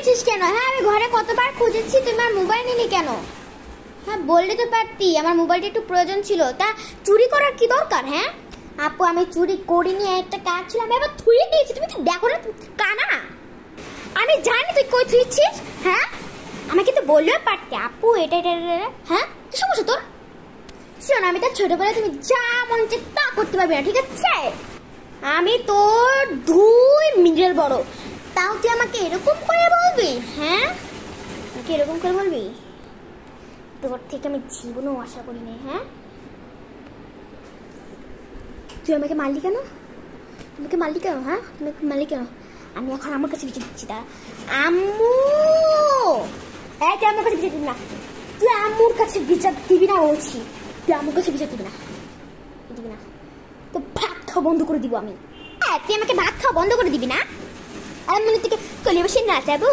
নিয়েছিস কেন? হ্যাঁ আমি ঘরে কতবার খুঁজেছি, তুই আমার মোবাইল নিলি কেন? হ্যাঁ বললি তো পারতি, আমার মোবাইলটা একটু প্রয়োজন ছিল। তা চুরি করার কি দরকার? হ্যাঁ আপু আমি চুরি করিনি, একটা কাজ ছিল আমি আবার থুয়ে দিয়েছি। তুমি কি দেখো না কানা? আমি জানি তুই কই থুইছিস। হ্যাঁ আমাকে তো বললেও পারতি আপু এটা এটা। হ্যাঁ কি সমস্যা তোর? শোন আমি তার ছোটবেলায়, তুমি যা মন চায় তা করতে পারবি না, ঠিক আছে? আমি তোর 2 মিনিটের বড়, তাও তুই আমাকে এরকম করে বলবি? হ্যাঁ আমাকে এরকম করে বলবি? তোর থেকে আমি জীবনেও আশা করি না। হ্যাঁ তুই আমাকে মারলি কেন? আমাকে মারলি কেন? হ্যাঁ আমাকে মারলি কেন? আমি এখন আমার কাছে বিচার দিচ্ছি। তারা আম্মু, এই তুই আমার কাছে বিচার দিবি না, তুই আম্মুর কাছে বিচার দিবি না বলছি। তুই আম্মুর কাছে বিচার দিবি না, দিবি না তো ভাত খাওয়া বন্ধ করে দিব আমি। তুই আমাকে ভাত খাওয়া বন্ধ করে দিবি না? আর মনে থেকে কলিয়ে বসে নাচাবো?